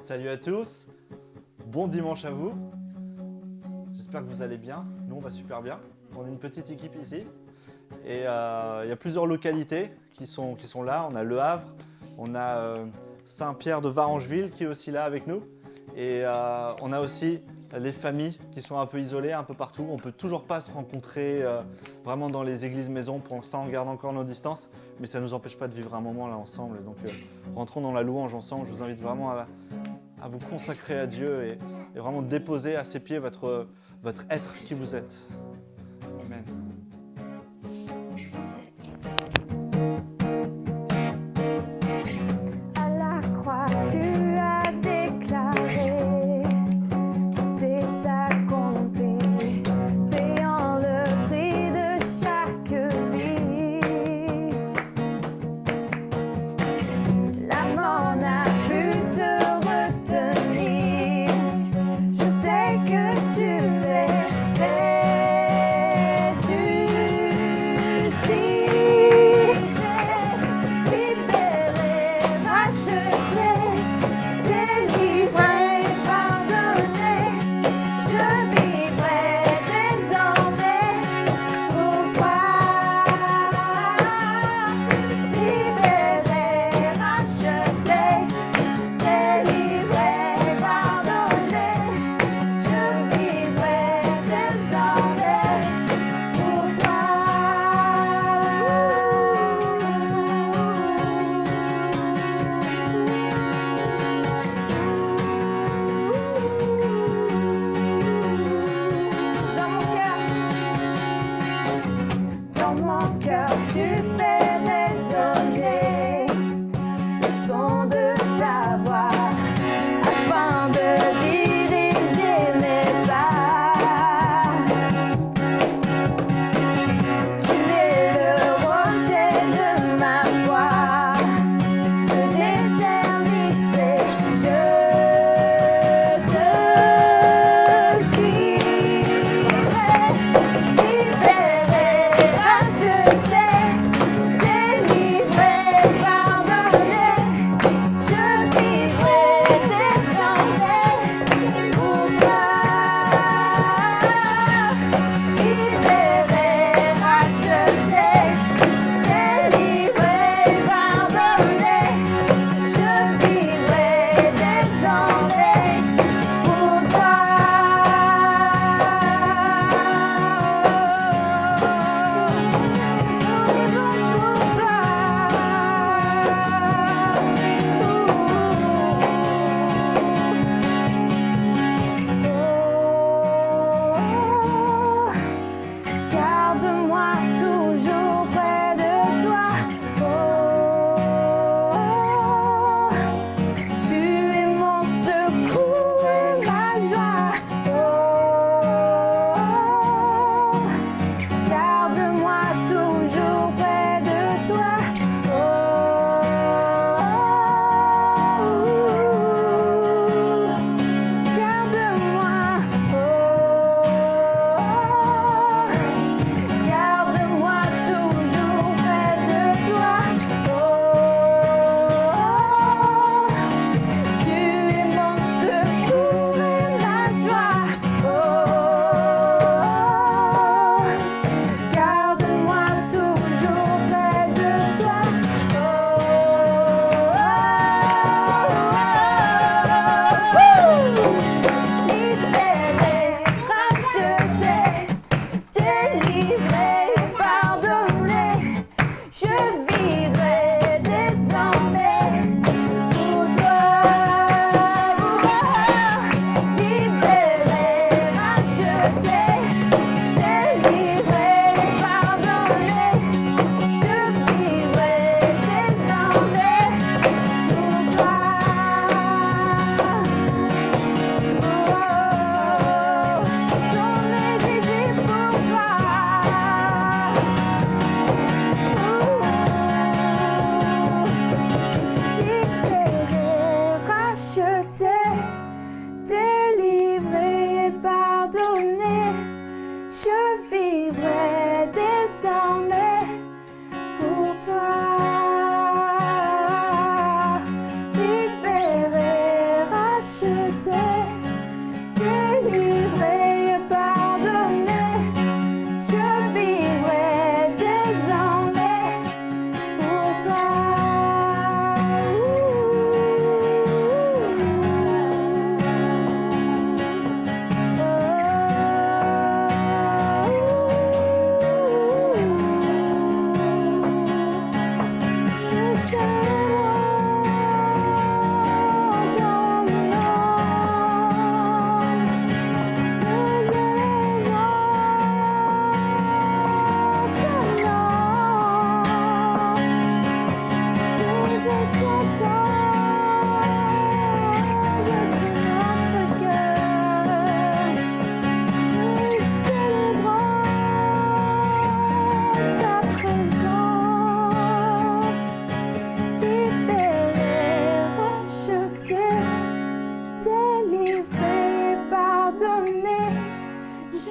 Salut à tous, bon dimanche à vous. J'espère que vous allez bien. Nous, on va super bien. On est une petite équipe ici. Et il y a plusieurs localités qui sont là. On a Le Havre, on a Saint-Pierre de Varangeville qui est aussi là avec nous. Et on a aussi les familles qui sont un peu isolées un peu partout. On ne peut toujours pas se rencontrer vraiment dans les églises maisons. Pour l'instant, on garde encore nos distances. Mais ça ne nous empêche pas de vivre un moment là ensemble. Donc rentrons dans la louange ensemble. Je vous invite vraiment à vous consacrer à Dieu et vraiment déposer à ses pieds votre être qui vous êtes. Amen. À la croix, tu as déclaré, tout est accompli, payant le prix de chaque vie. La mort n'a pu te retenir, je sais que tu es prêt.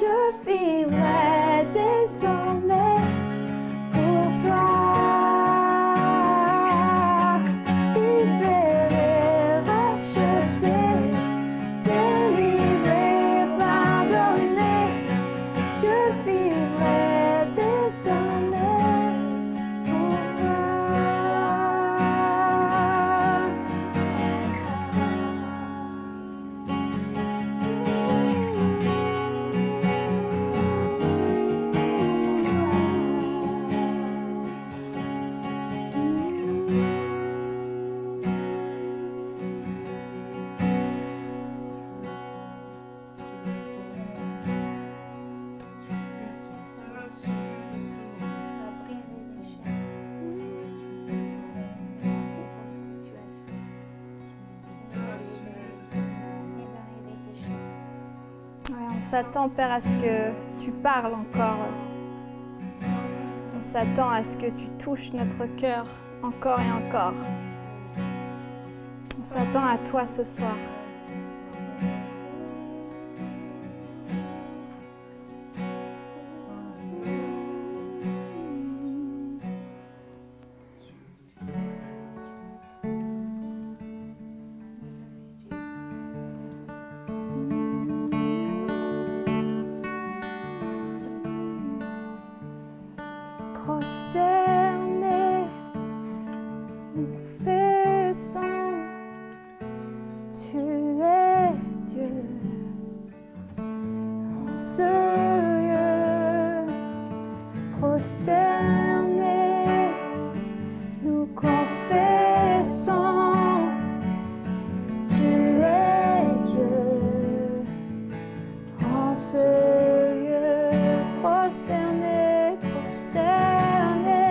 Je vivrai désormais pour toi. Libéré, racheté, délivré, pardonné. Je vivrai désormais pour toi. Merci Seigneur. Tu as brisé les chaînes. Merci pour ce que tu as fait. Tu as libéré des péchés. Ouais, on s'attend, Père, à ce que tu parles encore. On s'attend à ce que tu touches notre cœur encore et encore. On s'attend à toi ce soir. Prosterné, nous confessons, tu es Dieu. En ce lieu, prosterné, nous confessons, tu es Dieu. En ce lieu, prosterné, prosterné,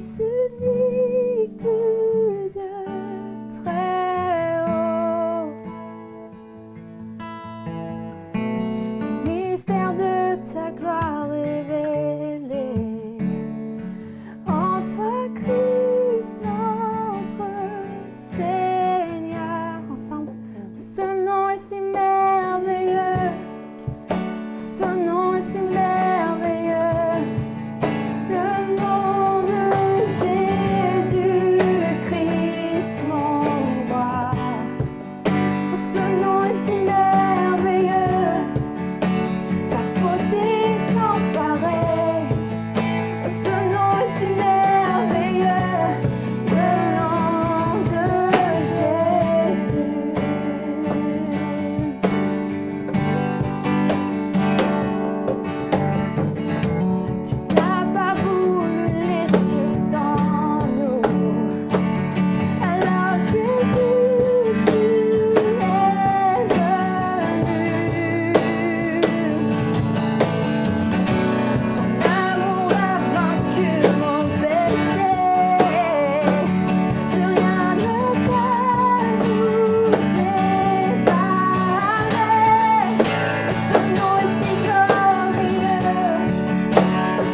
Fils unique de Dieu très haut. Le mystère de ta gloire révélé en toi, Christ, notre Seigneur. Ensemble, ce nom est si merveilleux, ce nom est si merveilleux, le nom de Jésus-Christ, mon roi. Ce nom est si merveilleux, sa beauté sans pareil. Ce nom est si merveilleux, le nom de Jésus. Tu n'as pas voulu les cieux sans nous. Alors Jésus, tu es venu. Son amour a vaincu mon péché. Plus rien ne peut nous séparer. Ce nom est si glorieux,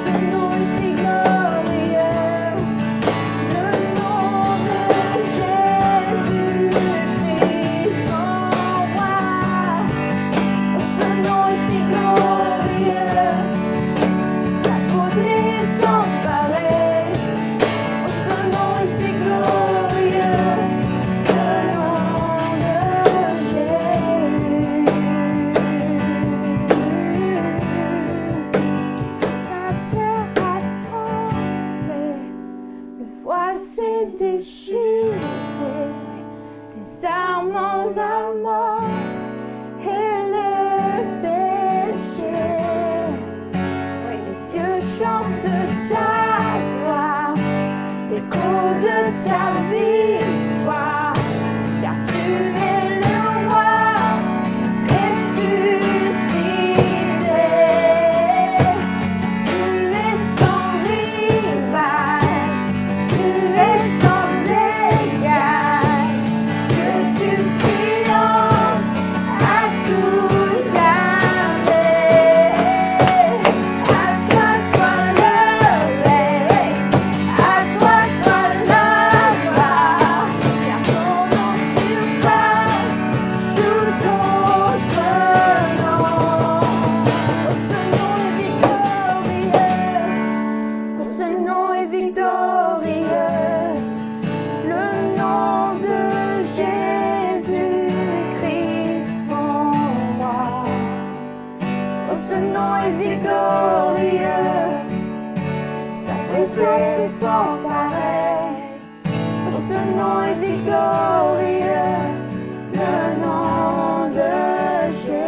ce nom est si glorieux, le nom de Jésus-Christ, mon roi. Ce nom est si glorieux, sa beauté sans pareil. Ce nom est si glorieux, le nom de Jésus. La terre a tremblé, le voile s'est déchiré, désarmant la mort et le péché. Les cieux chantent ta gloire, l'écho de ta victoire, car tu es le roi ressuscité. Tu es sans rival, tu es sans égal, que tu triomphes à tout jamais. À toi soit le règne, à toi soit la gloire, car ton nom surpasse tout autre nom. Oh, ce nom est victorieux, oh, ce nom est victorieux, le nom de Jésus-Christ, mon roi. Oh, ce nom est victorieux, sa puissance est sans pareil. Oh, ce nom est victorieux, le nom de Jésus.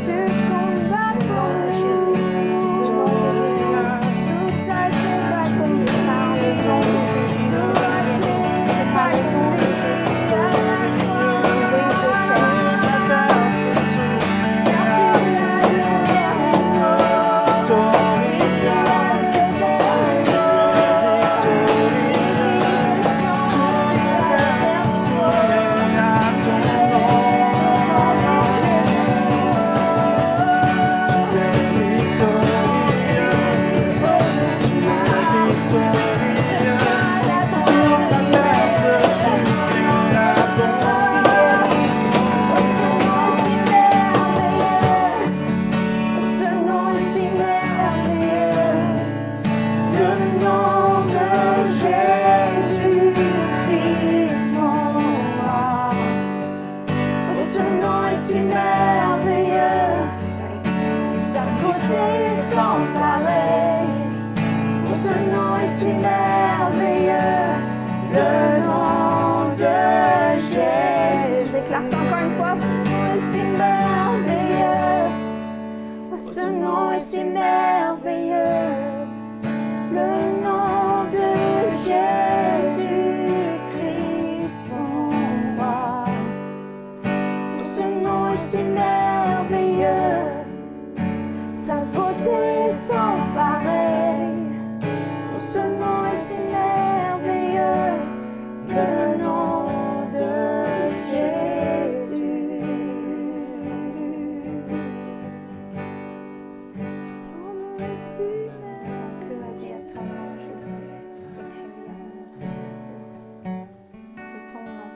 Tu combats pour nous, tout a été accompli par le nom de Jésus. Tout a été accompli. Ce nom est si merveilleux, le nom de Jésus-Christ, mon roi. Ce nom est si merveilleux, sa beauté est sans pareil. Ce nom est si merveilleux, le nom de Jésus. Je déclare ça encore une fois, ce nom est si merveilleux. Ce nom est si merveilleux, le nom de Jésus-Christ, son roi. est sans pareil. Oh, ce nom est si merveilleux, le nom de Jésus. Son nom est si Que va dire ton nom, Jésus, et tu lui as notre secours. C'est ton nom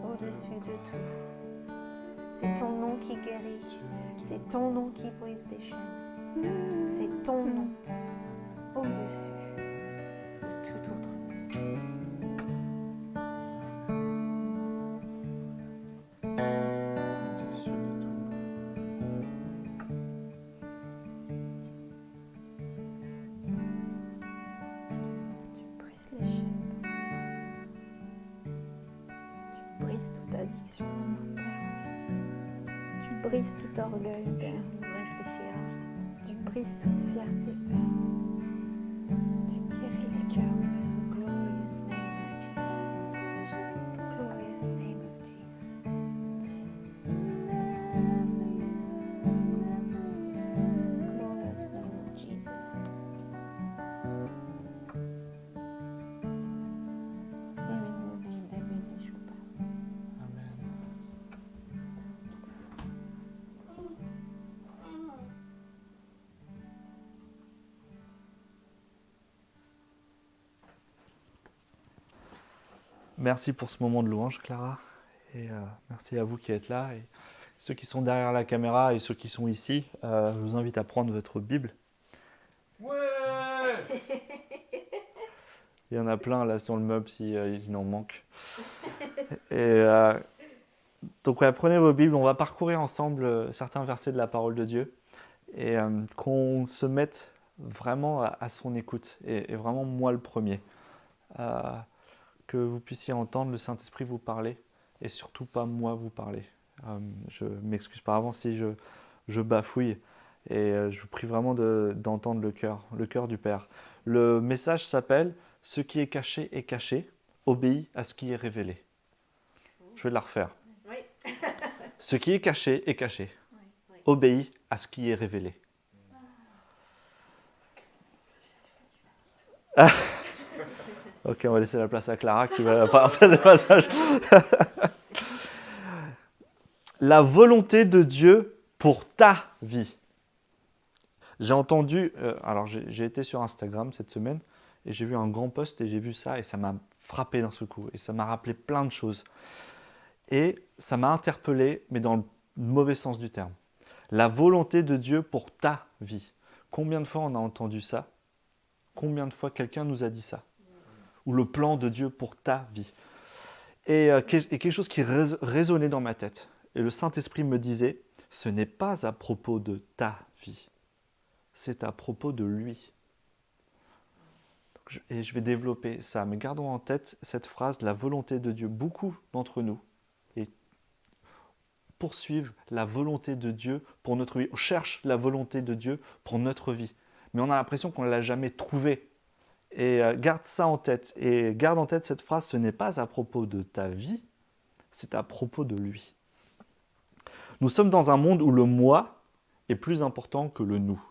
au-dessus de tout. C'est ton nom qui guérit. C'est ton nom qui brise des chaînes. C'est ton nom au-dessus de tout autre nom. Tu brises les chaînes. Tu brises toute addiction, mon Père. Tu brises tout orgueil, Je Père. réfléchira. Tu brises toute fierté, Père. Tu guéris les cœurs, Père. Glorious name of Jesus. Glorious name of Jesus. Glorious name of Jesus. Remove every visual power. Amen. Merci pour ce moment de louange, Clara. Et merci à vous qui êtes là. Et ceux qui sont derrière la caméra et ceux qui sont ici, je vous invite à prendre votre Bible. Ouais. Il y en a plein là sur le meuble s'il en manque. Donc ouais, prenez vos Bibles, on va parcourir ensemble certains versets de la parole de Dieu et qu'on se mette vraiment à son écoute et vraiment moi le premier. Que vous puissiez entendre le Saint-Esprit vous parler et surtout pas moi vous parler. Je m'excuse par avance si je bafouille et je vous prie vraiment d'entendre le cœur du Père. Le message s'appelle « Ce qui est caché, obéit à ce qui est révélé ». Je vais la refaire. Oui. Ce qui est caché, obéit à ce qui est révélé. Ok, on va laisser la place à Clara qui va partir ce passage. La volonté de Dieu pour ta vie. J'ai entendu, alors j'ai été sur Instagram cette semaine et j'ai vu un grand post et j'ai vu ça et ça m'a frappé d'un seul coup et ça m'a rappelé plein de choses. Et ça m'a interpellé, mais dans le mauvais sens du terme. La volonté de Dieu pour ta vie. Combien de fois on a entendu ça? Combien de fois quelqu'un nous a dit ça? Ou le plan de Dieu pour ta vie. Et quelque chose qui résonnait dans ma tête. Et le Saint-Esprit me disait, ce n'est pas à propos de ta vie, c'est à propos de lui. Et je vais développer ça, mais gardons en tête cette phrase, la volonté de Dieu. Beaucoup d'entre nous poursuivent la volonté de Dieu pour notre vie. On cherche la volonté de Dieu pour notre vie, mais on a l'impression qu'on ne l'a jamais trouvée. Et garde ça en tête. Et garde en tête cette phrase, ce n'est pas à propos de ta vie, c'est à propos de lui. Nous sommes dans un monde où le moi est plus important que le nous.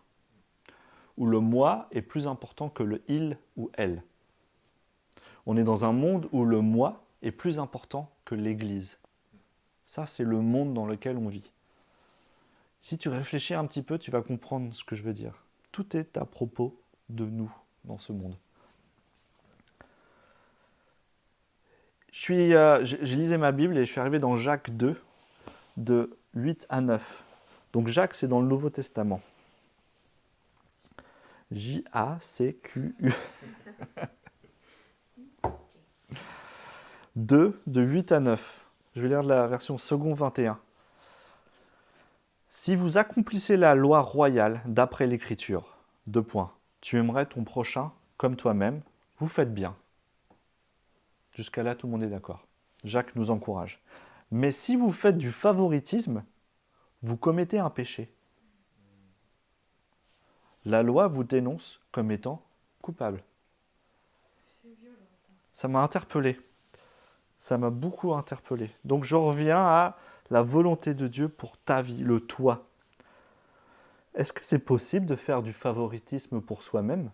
Où le moi est plus important que le il ou elle. On est dans un monde où le moi est plus important que l'Église. Ça, c'est le monde dans lequel on vit. Si tu réfléchis un petit peu, tu vas comprendre ce que je veux dire. Tout est à propos de nous dans ce monde. J'ai lisé ma Bible et je suis arrivé dans Jacques 2, de 8 à 9. Donc Jacques, c'est dans le Nouveau Testament. J-A-C-Q-U. 2, de 8 à 9. Je vais lire la version second 21. Si vous accomplissez la loi royale d'après l'Écriture, 2 points. Tu aimerais ton prochain comme toi-même, vous faites bien. Jusqu'à là, tout le monde est d'accord. Jacques nous encourage. Mais si vous faites du favoritisme, vous commettez un péché. La loi vous dénonce comme étant coupable. Ça m'a interpellé. Ça m'a beaucoup interpellé. Donc je reviens à la volonté de Dieu pour ta vie, le toi. Est-ce que c'est possible de faire du favoritisme pour soi-même?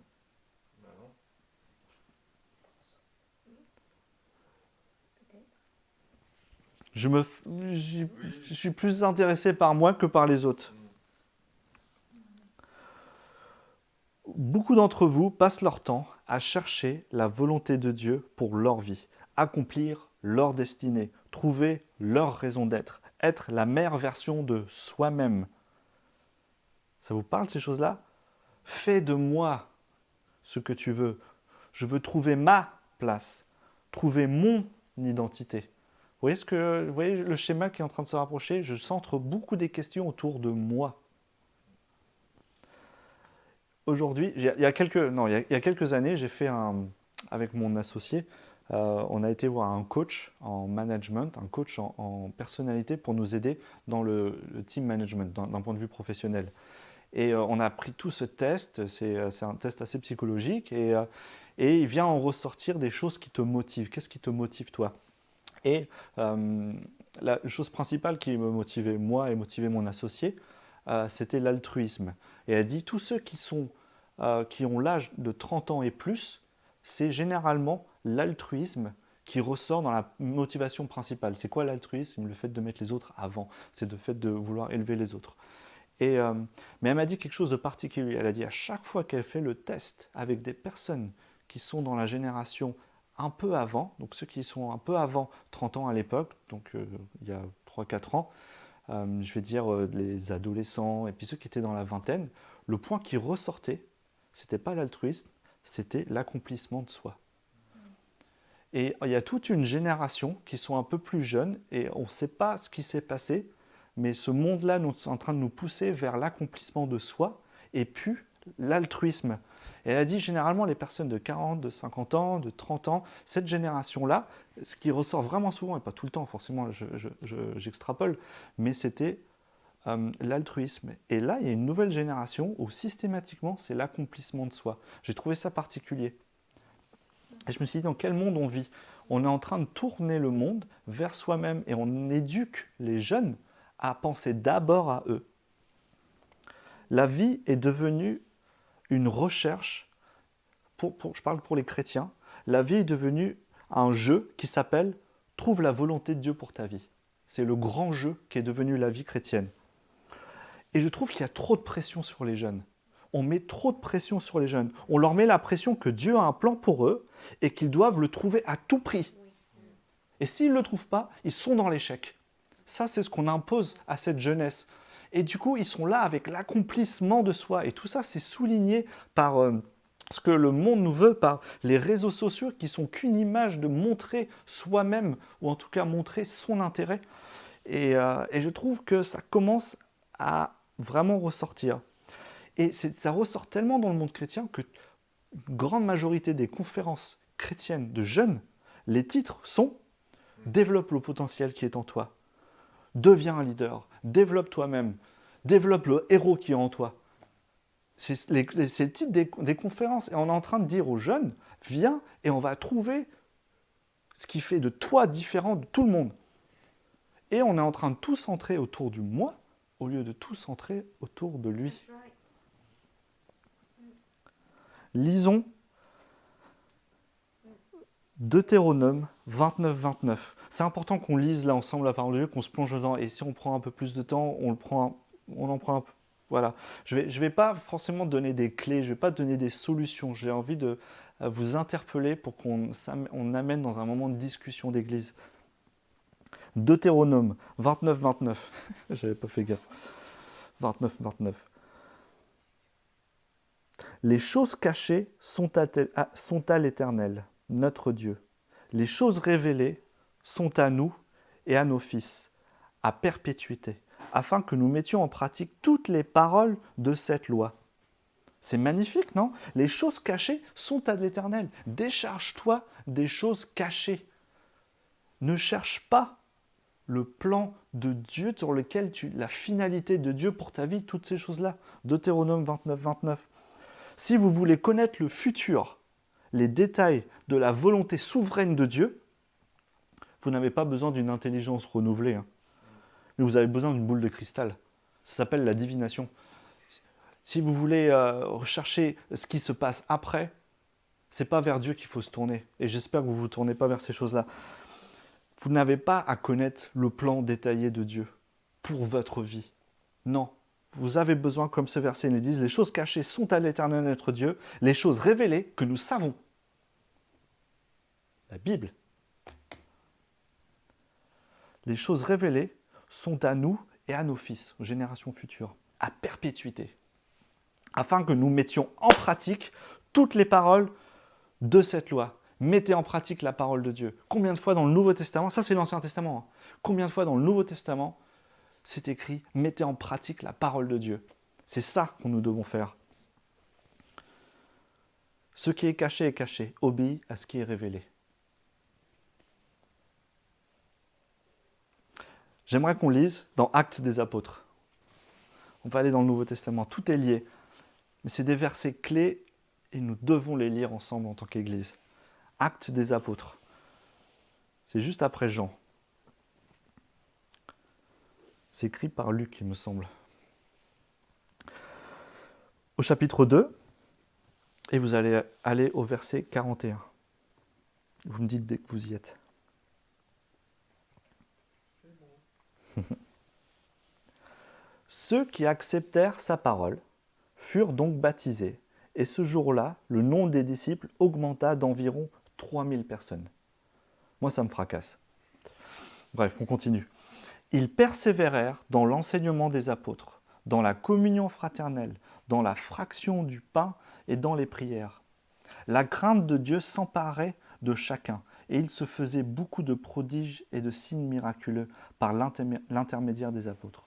Je, me, je suis plus intéressé par moi que par les autres. Beaucoup d'entre vous passent leur temps à chercher la volonté de Dieu pour leur vie, accomplir leur destinée, trouver leur raison d'être, être la meilleure version de soi-même. Ça vous parle ces choses-là? Fais de moi ce que tu veux. Je veux trouver ma place, trouver mon identité. Vous voyez le schéma qui est en train de se rapprocher? Je centre beaucoup des questions autour de moi. Aujourd'hui, il y a quelques années, j'ai fait avec mon associé, on a été voir un coach en management, un coach en personnalité pour nous aider dans le team management, d'un point de vue professionnel. Et on a pris tout ce test, c'est un test assez psychologique, et il vient en ressortir des choses qui te motivent. Qu'est-ce qui te motive toi? Et la chose principale qui me motivait moi et motivait mon associé, c'était l'altruisme. Et elle dit, tous ceux qui ont l'âge de 30 ans et plus, c'est généralement l'altruisme qui ressort dans la motivation principale. C'est quoi l'altruisme? Le fait de mettre les autres avant, c'est le fait de vouloir élever les autres. Mais elle m'a dit quelque chose de particulier. Elle a dit à chaque fois qu'elle fait le test avec des personnes qui sont dans la génération un peu avant, donc ceux qui sont un peu avant 30 ans à l'époque, donc il y a 3-4 ans, je vais dire les adolescents et puis ceux qui étaient dans la vingtaine, le point qui ressortait, c'était pas l'altruisme, c'était l'accomplissement de soi. Et il y a toute une génération qui sont un peu plus jeunes et on ne sait pas ce qui s'est passé, mais ce monde-là est en train de nous pousser vers l'accomplissement de soi et puis l'altruisme. Et elle a dit généralement les personnes de 40, de 50 ans, de 30 ans, cette génération-là, ce qui ressort vraiment souvent, et pas tout le temps forcément, j'extrapole, mais c'était l'altruisme. Et là, il y a une nouvelle génération où systématiquement, c'est l'accomplissement de soi. J'ai trouvé ça particulier. Et je me suis dit, dans quel monde on vit? On est en train de tourner le monde vers soi-même et on éduque les jeunes à penser d'abord à eux. La vie est devenue une recherche, je parle pour les chrétiens, la vie est devenue un jeu qui s'appelle « Trouve la volonté de Dieu pour ta vie ». C'est le grand jeu qui est devenu la vie chrétienne. Et je trouve qu'il y a trop de pression sur les jeunes. On met trop de pression sur les jeunes. On leur met la pression que Dieu a un plan pour eux et qu'ils doivent le trouver à tout prix. Et s'ils ne le trouvent pas, ils sont dans l'échec. Ça, c'est ce qu'on impose à cette jeunesse. Et du coup, ils sont là avec l'accomplissement de soi. Et tout ça, c'est souligné par ce que le monde nous veut, par les réseaux sociaux qui sont qu'une image de montrer soi-même, ou en tout cas montrer son intérêt. Et je trouve que ça commence à vraiment ressortir. Et ça ressort tellement dans le monde chrétien que une grande majorité des conférences chrétiennes de jeunes, les titres sont « Développe le potentiel qui est en toi ». Deviens un leader, développe toi-même, développe le héros qui est en toi. C'est le titre des conférences. Et on est en train de dire aux jeunes, viens et on va trouver ce qui fait de toi différent de tout le monde. Et on est en train de tout centrer autour du moi, au lieu de tout centrer autour de lui. Lisons Deutéronome 29-29. C'est important qu'on lise là ensemble la parole de Dieu, qu'on se plonge dedans. Et si on prend un peu plus de temps, on en prend un peu. Voilà. Je vais pas forcément donner des clés, je vais pas donner des solutions. J'ai envie de vous interpeller pour qu'on amène dans un moment de discussion d'église. Deutéronome 29-29. J'avais pas fait gaffe. 29-29. Les choses cachées sont à l'Éternel, notre Dieu. Les choses révélées sont à nous et à nos fils, à perpétuité, afin que nous mettions en pratique toutes les paroles de cette loi. C'est magnifique, non? Les choses cachées sont à l'Éternel. Décharge-toi des choses cachées. Ne cherche pas le plan de Dieu sur lequel la finalité de Dieu pour ta vie, toutes ces choses-là. Deutéronome 29-29. Si vous voulez connaître le futur, les détails de la volonté souveraine de Dieu, vous n'avez pas besoin d'une intelligence renouvelée, mais vous avez besoin d'une boule de cristal. Ça s'appelle la divination. Si vous voulez rechercher ce qui se passe après, c'est pas vers Dieu qu'il faut se tourner. Et j'espère que vous ne vous tournez pas vers ces choses-là. Vous n'avez pas à connaître le plan détaillé de Dieu pour votre vie. Non. Vous avez besoin, comme ce verset nous dit, les choses cachées sont à l'Éternel notre Dieu, les choses révélées que nous savons. La Bible. Les choses révélées sont à nous et à nos fils, aux générations futures, à perpétuité, afin que nous mettions en pratique toutes les paroles de cette loi. Mettez en pratique la parole de Dieu. Combien de fois dans le Nouveau Testament, ça c'est l'Ancien Testament, hein, combien de fois dans le Nouveau Testament c'est écrit « Mettez en pratique la parole de Dieu ». C'est ça que nous devons faire. Ce qui est caché, obéit à ce qui est révélé. J'aimerais qu'on lise dans Actes des Apôtres. On va aller dans le Nouveau Testament, tout est lié. Mais c'est des versets clés et nous devons les lire ensemble en tant qu'Église. Actes des Apôtres. C'est juste après Jean. C'est écrit par Luc, il me semble. Au chapitre 2, et vous allez aller au verset 41. Vous me dites dès que vous y êtes. Ceux qui acceptèrent sa parole furent donc baptisés, et ce jour-là, le nombre des disciples augmenta d'environ 3000 personnes. Moi, ça me fracasse. Bref, on continue. Ils persévérèrent dans l'enseignement des apôtres, dans la communion fraternelle, dans la fraction du pain et dans les prières. La crainte de Dieu s'emparait de chacun, et il se faisait beaucoup de prodiges et de signes miraculeux par l'intermédiaire des apôtres.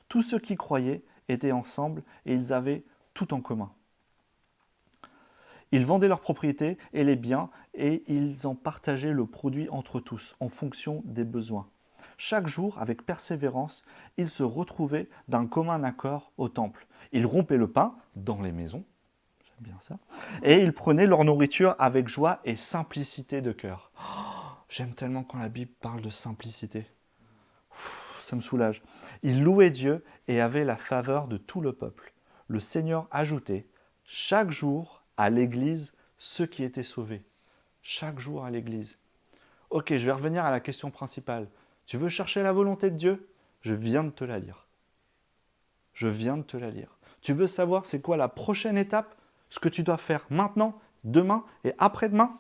Tous ceux qui croyaient étaient ensemble et ils avaient tout en commun. Ils vendaient leurs propriétés et les biens et ils en partageaient le produit entre tous en fonction des besoins. Chaque jour, avec persévérance, ils se retrouvaient d'un commun accord au temple. Ils rompaient le pain dans les maisons, j'aime bien ça, et ils prenaient leur nourriture avec joie et simplicité de cœur. Oh, j'aime tellement quand la Bible parle de simplicité. Ça me soulage. Ils louaient Dieu et avaient la faveur de tout le peuple. Le Seigneur ajoutait chaque jour à l'Église ceux qui étaient sauvés. Chaque jour à l'Église. Ok, je vais revenir à la question principale. Tu veux chercher la volonté de Dieu? Je viens de te la lire. Je viens de te la lire. Tu veux savoir c'est quoi la prochaine étape? Ce que tu dois faire maintenant, demain et après-demain?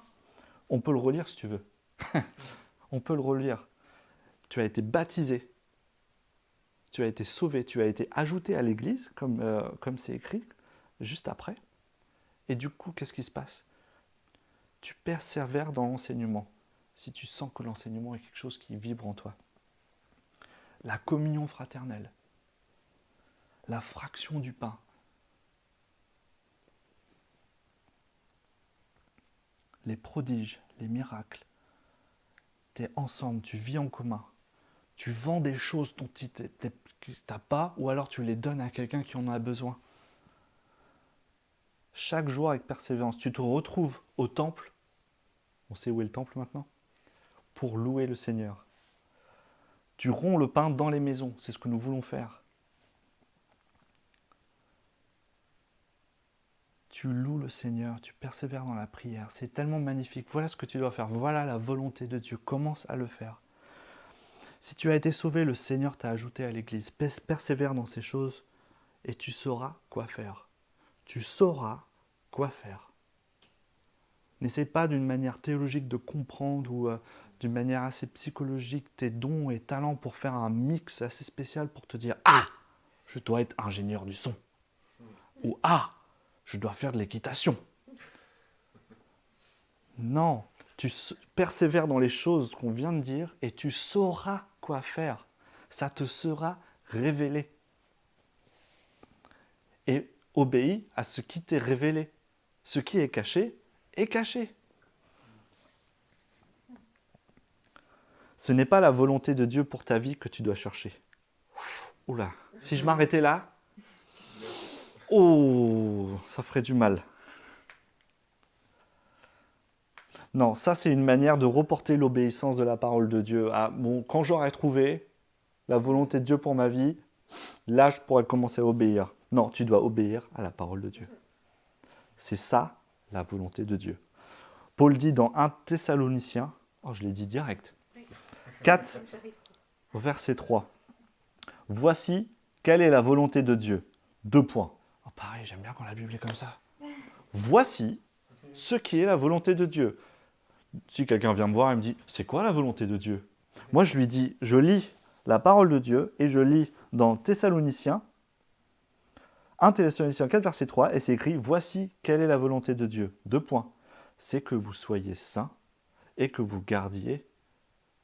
On peut le relire si tu veux. On peut le relire. Tu as été baptisé. Tu as été sauvé. Tu as été ajouté à l'Église, comme c'est écrit, juste après. Et du coup, qu'est-ce qui se passe? Tu persévères dans l'enseignement, si tu sens que l'enseignement est quelque chose qui vibre en toi. La communion fraternelle, la fraction du pain, les prodiges, les miracles. Tu es ensemble, tu vis en commun. Tu vends des choses dont tu n'as pas, ou alors tu les donnes à quelqu'un qui en a besoin. Chaque jour avec persévérance, tu te retrouves au temple. On sait où est le temple maintenant? Pour louer le Seigneur. Tu romps le pain dans les maisons, c'est ce que nous voulons faire. Tu loues le Seigneur, tu persévères dans la prière. C'est tellement magnifique. Voilà ce que tu dois faire. Voilà la volonté de Dieu. Commence à le faire. Si tu as été sauvé, le Seigneur t'a ajouté à l'Église. Persévère dans ces choses et tu sauras quoi faire. Tu sauras quoi faire. N'essaie pas d'une manière théologique de comprendre ou d'une manière assez psychologique tes dons et talents pour faire un mix assez spécial pour te dire « Ah, je dois être ingénieur du son » ou « Ah, je dois faire de l'équitation ». Non, tu persévères dans les choses qu'on vient de dire et tu sauras quoi faire. Ça te sera révélé. Et obéis à ce qui t'est révélé. Ce qui est caché est caché. Ce n'est pas la volonté de Dieu pour ta vie que tu dois chercher. Oula, si je m'arrêtais là, oh, ça ferait du mal. Non, ça c'est une manière de reporter l'obéissance de la parole de Dieu. Ah, bon, quand j'aurai trouvé la volonté de Dieu pour ma vie, là je pourrais commencer à obéir. Non, tu dois obéir à la parole de Dieu. C'est ça, la volonté de Dieu. Paul dit dans 1 Thessaloniciens, oh je l'ai dit direct, 4, verset 3. Voici quelle est la volonté de Dieu. 2 points. Oh, pareil, j'aime bien quand la Bible est comme ça. Voici ce qui est la volonté de Dieu. Si quelqu'un vient me voir et me dit, c'est quoi la volonté de Dieu? Moi, je lui dis, je lis la parole de Dieu et je lis dans Thessaloniciens, 1 Thessaloniciens 4, verset 3, et c'est écrit, voici quelle est la volonté de Dieu. 2 points. C'est que vous soyez saints et que vous gardiez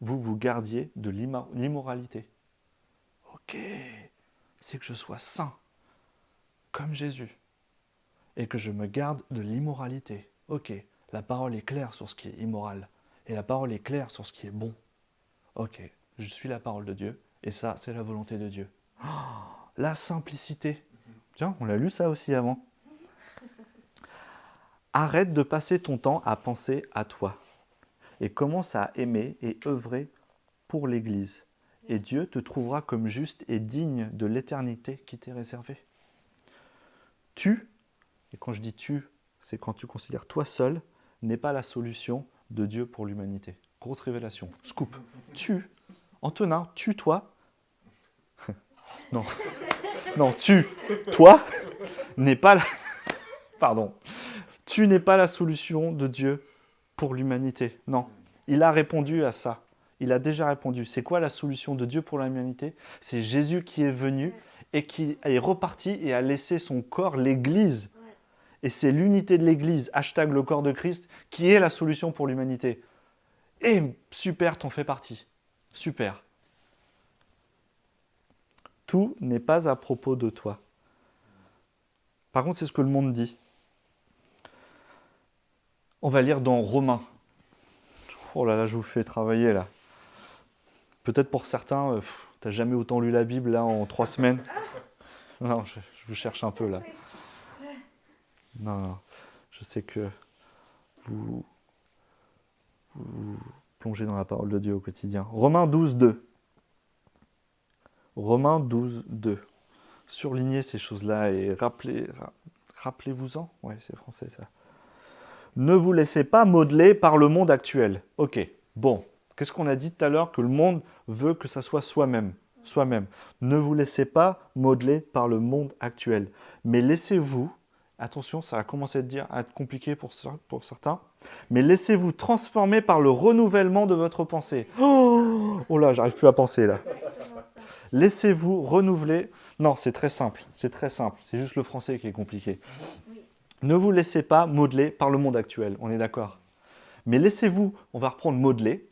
de l'immoralité. Ok, c'est que je sois saint, comme Jésus, et que je me garde de l'immoralité. Ok, la parole est claire sur ce qui est immoral, et la parole est claire sur ce qui est bon. Ok, je suis la parole de Dieu, et ça, c'est la volonté de Dieu. Oh, la simplicité. Tiens, on l'a lu ça aussi avant. Arrête de passer ton temps à penser à toi, et commence à aimer et œuvrer pour l'Église. Et Dieu te trouvera comme juste et digne de l'éternité qui t'est réservée. Tu, et quand je dis tu, c'est quand tu considères toi seul, n'est pas la solution de Dieu pour l'humanité. Grosse révélation, scoop. Tu, Antonin, toi. Non, non, toi, n'est pas la... Pardon. Tu n'es pas la solution de Dieu pour l'humanité. Non, il a répondu à ça. Il a déjà répondu. C'est quoi la solution de Dieu pour l'humanité? C'est Jésus qui est venu et qui est reparti et a laissé son corps, l'Église. Et c'est l'unité de l'Église, hashtag le corps de Christ, qui est la solution pour l'humanité. Et super, t'en fais partie. Super. Tout n'est pas à propos de toi. Par contre, c'est ce que le monde dit. On va lire dans Romains. Oh là là, je vous fais travailler là. Peut-être pour certains, t'as jamais autant lu la Bible là en 3 semaines. Non, je vous cherche un peu là. Non, je sais que vous plongez dans la parole de Dieu au quotidien. Romains 12, 2. Romains 12, 2. Surlignez ces choses-là et rappelez-vous-en. Ouais, c'est français ça. Ne vous laissez pas modeler par le monde actuel. Ok, bon. Qu'est-ce qu'on a dit tout à l'heure? Que le monde veut que ça soit soi-même. Soi-même. Ne vous laissez pas modeler par le monde actuel. Mais laissez-vous, attention, ça va commencer à être compliqué pour certains, mais laissez-vous transformer par le renouvellement de votre pensée. Oh là, j'arrive plus à penser là. Laissez-vous renouveler. Non, c'est très simple. C'est juste le français qui est compliqué. Ne vous laissez pas modeler par le monde actuel, on est d'accord. Mais laissez-vous, on va reprendre modeler,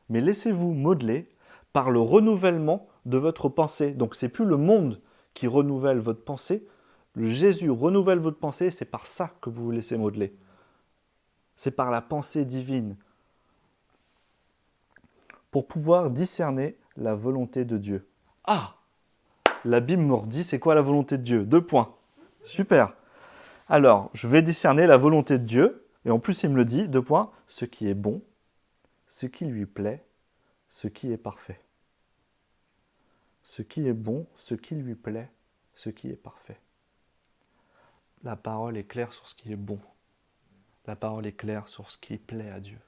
mais laissez-vous modeler par le renouvellement de votre pensée. Donc c'est plus le monde qui renouvelle votre pensée, le Jésus renouvelle votre pensée, c'est par ça que vous vous laissez modeler. C'est par la pensée divine. Pour pouvoir discerner la volonté de Dieu. Ah, la Bible me redit c'est quoi la volonté de Dieu? 2 points. Super. Alors, je vais discerner la volonté de Dieu, et en plus il me le dit, 2 points, ce qui est bon, ce qui lui plaît, ce qui est parfait. Ce qui est bon, ce qui lui plaît, ce qui est parfait. La parole est claire sur ce qui est bon. La parole est claire sur ce qui plaît à Dieu.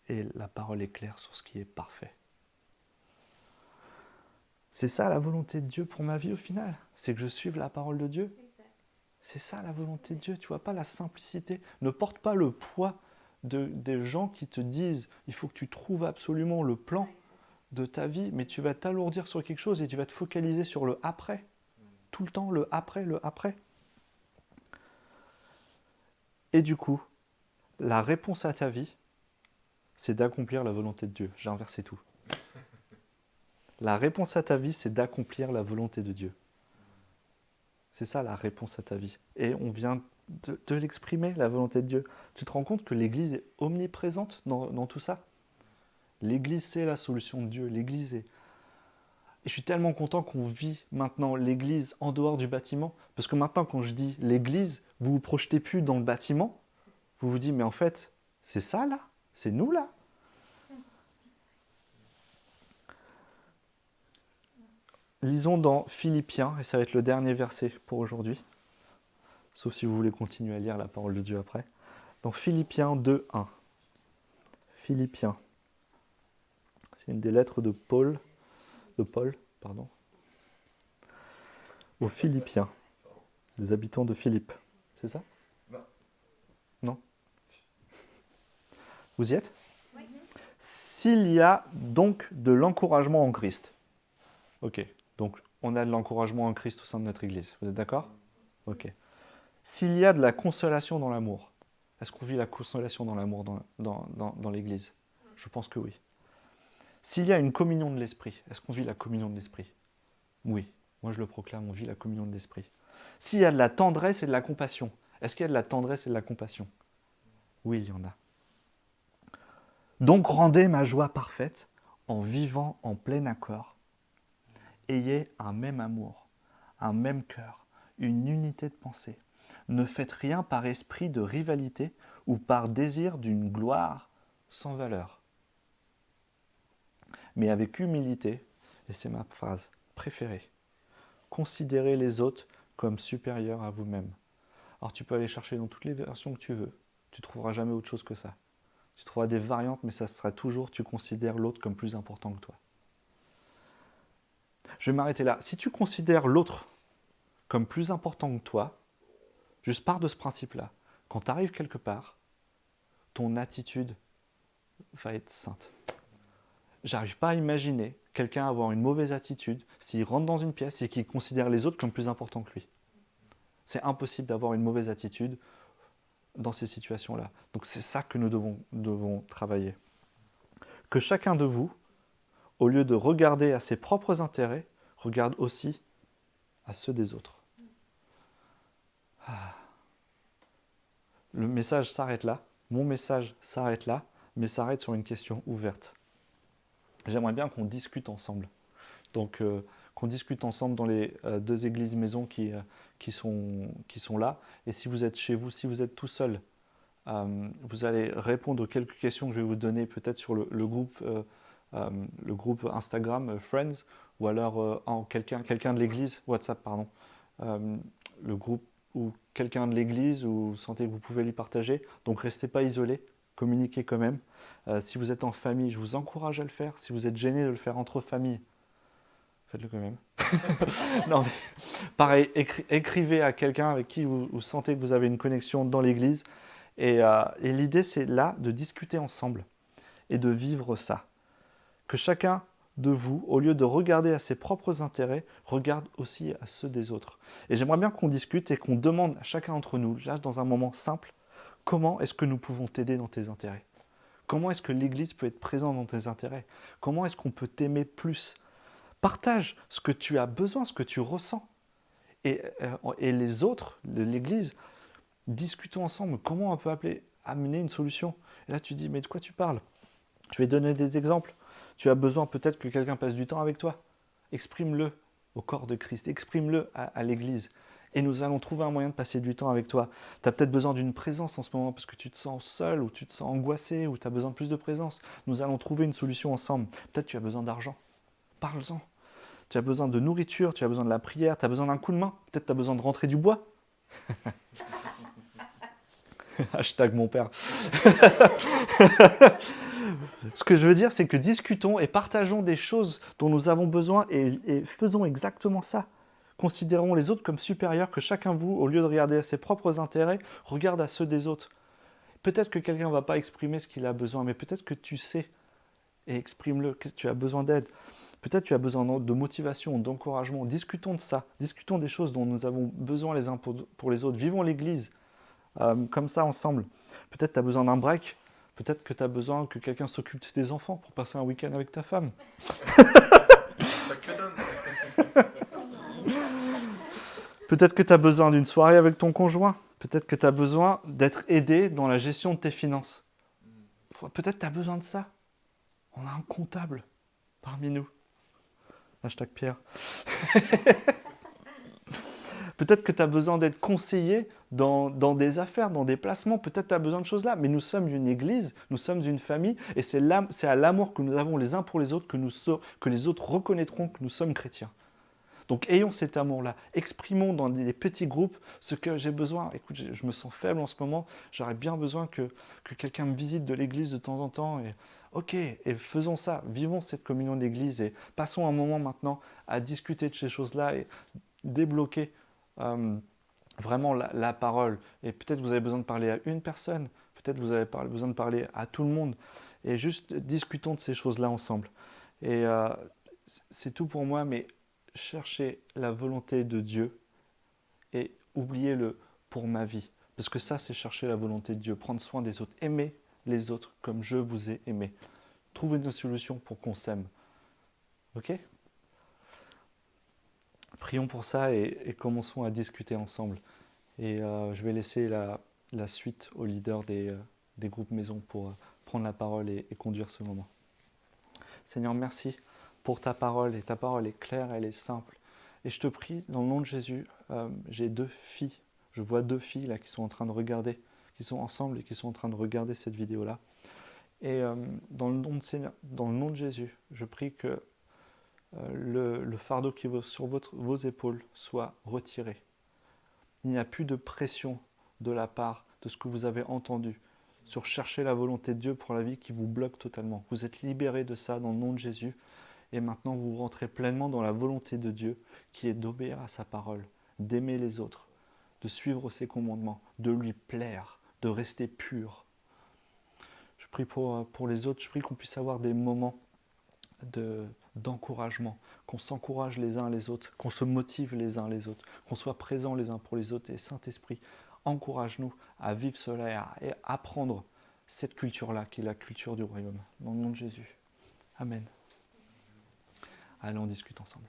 Et la parole est claire sur ce qui est parfait. C'est ça la volonté de Dieu pour ma vie au final. C'est que je suive la parole de Dieu. C'est ça la volonté de Dieu. Tu vois pas la simplicité. Ne porte pas le poids des gens qui te disent il faut que tu trouves absolument le plan de ta vie, mais tu vas t'alourdir sur quelque chose et tu vas te focaliser sur le après. Tout le temps, le après, le après. Et du coup, la réponse à ta vie, c'est d'accomplir la volonté de Dieu. J'ai inversé tout. La réponse à ta vie, c'est d'accomplir la volonté de Dieu. C'est ça la réponse à ta vie. Et on vient de l'exprimer, la volonté de Dieu. Tu te rends compte que l'Église est omniprésente dans tout ça? L'Église, c'est la solution de Dieu. L'Église est... Et je suis tellement content qu'on vit maintenant l'Église en dehors du bâtiment. Parce que maintenant, quand je dis l'Église, vous ne vous projetez plus dans le bâtiment. Vous vous dites, mais en fait, c'est ça là? C'est nous là? Lisons dans Philippiens, et ça va être le dernier verset pour aujourd'hui, sauf si vous voulez continuer à lire la parole de Dieu après. Dans Philippiens 2, 1. Philippiens. C'est une des lettres de Paul, aux Philippiens, des habitants de Philippe. C'est ça? Non. Vous y êtes? Oui. S'il y a donc de l'encouragement en Christ. Ok, donc on a de l'encouragement en Christ au sein de notre Église. Vous êtes d'accord? Ok. S'il y a de la consolation dans l'amour, est-ce qu'on vit la consolation dans l'amour dans l'Église? Je pense que oui. S'il y a une communion de l'Esprit, est-ce qu'on vit la communion de l'Esprit? Oui, moi je le proclame, on vit la communion de l'Esprit. S'il y a de la tendresse et de la compassion, est-ce qu'il y a de la tendresse et de la compassion? Oui, il y en a. Donc rendez ma joie parfaite en vivant en plein accord. Ayez un même amour, un même cœur, une unité de pensée. Ne faites rien par esprit de rivalité ou par désir d'une gloire sans valeur. Mais avec humilité, et c'est ma phrase préférée, considérez les autres comme supérieurs à vous-même. Alors tu peux aller chercher dans toutes les versions que tu veux, tu ne trouveras jamais autre chose que ça. Tu trouveras des variantes, mais ça sera toujours, tu considères l'autre comme plus important que toi. Je vais m'arrêter là. Si tu considères l'autre comme plus important que toi, juste pars de ce principe-là. Quand tu arrives quelque part, ton attitude va être sainte. J'arrive pas à imaginer quelqu'un avoir une mauvaise attitude s'il rentre dans une pièce et qu'il considère les autres comme plus importants que lui. C'est impossible d'avoir une mauvaise attitude dans ces situations-là. Donc c'est ça que nous devons travailler. Que chacun de vous, au lieu de regarder à ses propres intérêts, regarde aussi à ceux des autres. Le message s'arrête là, mon message s'arrête là, mais s'arrête sur une question ouverte. J'aimerais bien qu'on discute ensemble. Donc, qu'on discute ensemble dans les deux églises maisons qui sont là. Et si vous êtes chez vous, si vous êtes tout seul, vous allez répondre aux quelques questions que je vais vous donner peut-être sur le groupe Instagram Friends, ou alors quelqu'un de l'église, WhatsApp, pardon, le groupe ou quelqu'un de l'église, où vous sentez que vous pouvez lui partager. Donc, restez pas isolés, communiquez quand même. Si vous êtes en famille, je vous encourage à le faire. Si vous êtes gêné de le faire entre familles, faites-le quand même. Non, mais pareil, écrivez à quelqu'un avec qui vous sentez que vous avez une connexion dans l'église. Et l'idée, c'est là de discuter ensemble et de vivre ça. Que chacun de vous, au lieu de regarder à ses propres intérêts, regarde aussi à ceux des autres. Et j'aimerais bien qu'on discute et qu'on demande à chacun d'entre nous, là, dans un moment simple, comment est-ce que nous pouvons t'aider dans tes intérêts? Comment est-ce que l'Église peut être présente dans tes intérêts? Comment est-ce qu'on peut t'aimer plus? Partage ce que tu as besoin, ce que tu ressens. Et les autres de l'Église, discutons ensemble comment on peut amener une solution. Et là, tu dis, mais de quoi tu parles? Je vais donner des exemples. Tu as besoin peut-être que quelqu'un passe du temps avec toi. Exprime-le au corps de Christ, exprime-le à l'Église. Et nous allons trouver un moyen de passer du temps avec toi. Tu as peut-être besoin d'une présence en ce moment parce que tu te sens seul ou tu te sens angoissé ou tu as besoin de plus de présence. Nous allons trouver une solution ensemble. Peut-être tu as besoin d'argent. Parle-en. Tu as besoin de nourriture, tu as besoin de la prière, tu as besoin d'un coup de main. Peut-être tu as besoin de rentrer du bois. Hashtag mon père. Ce que je veux dire, c'est que discutons et partageons des choses dont nous avons besoin et faisons exactement ça. Considérons les autres comme supérieurs, que chacun de vous, au lieu de regarder à ses propres intérêts, regarde à ceux des autres. Peut-être que quelqu'un ne va pas exprimer ce qu'il a besoin, mais peut-être que tu sais, et exprime-le, que tu as besoin d'aide. Peut-être que tu as besoin de motivation, d'encouragement. Discutons de ça, discutons des choses dont nous avons besoin les uns pour les autres. Vivons l'Église comme ça ensemble. Peut-être que tu as besoin d'un break, peut-être que tu as besoin que quelqu'un s'occupe de tes enfants pour passer un week-end avec ta femme. Peut-être que tu as besoin d'une soirée avec ton conjoint. Peut-être que tu as besoin d'être aidé dans la gestion de tes finances. Peut-être que tu as besoin de ça. On a un comptable parmi nous. Hashtag Pierre. Peut-être que tu as besoin d'être conseillé dans des affaires, dans des placements. Peut-être que tu as besoin de choses là. Mais nous sommes une église, nous sommes une famille. Et c'est à l'amour que nous avons les uns pour les autres que les autres reconnaîtront que nous sommes chrétiens. Donc ayons cet amour-là, exprimons dans des petits groupes ce que j'ai besoin. Écoute, je me sens faible en ce moment, j'aurais bien besoin que quelqu'un me visite de l'église de temps en temps. Et, ok, et faisons ça, vivons cette communion d'église et passons un moment maintenant à discuter de ces choses-là et débloquer vraiment la parole. Et peut-être vous avez besoin de parler à une personne, peut-être vous avez besoin de parler à tout le monde. Et juste discutons de ces choses-là ensemble. Et c'est tout pour moi, mais cherchez la volonté de Dieu et oubliez-le pour ma vie. Parce que ça, c'est chercher la volonté de Dieu, prendre soin des autres, aimer les autres comme je vous ai aimé. Trouvez une solution pour qu'on s'aime. Ok ? Prions pour ça et commençons à discuter ensemble. Et je vais laisser la suite aux leaders des groupes maison pour prendre la parole et conduire ce moment. Seigneur, merci pour ta parole. Et ta parole est claire, elle est simple. Et je te prie, dans le nom de Jésus, j'ai 2 filles. Je vois 2 filles là qui sont en train de regarder, qui sont ensemble et qui sont en train de regarder cette vidéo-là. Et dans le nom de Jésus, je prie que le fardeau qui est sur vos épaules soit retiré. Il n'y a plus de pression de la part de ce que vous avez entendu sur chercher la volonté de Dieu pour la vie qui vous bloque totalement. Vous êtes libérés de ça dans le nom de Jésus et maintenant vous rentrez pleinement dans la volonté de Dieu qui est d'obéir à sa parole, d'aimer les autres, de suivre ses commandements, de lui plaire, de rester pur. Je prie pour les autres, je prie qu'on puisse avoir des moments d'encouragement, qu'on s'encourage les uns les autres, qu'on se motive les uns les autres, qu'on soit présents les uns pour les autres. Et Saint-Esprit, encourage-nous à vivre cela et à apprendre cette culture-là, qui est la culture du royaume. Dans le nom de Jésus. Amen. Allez, on discute ensemble.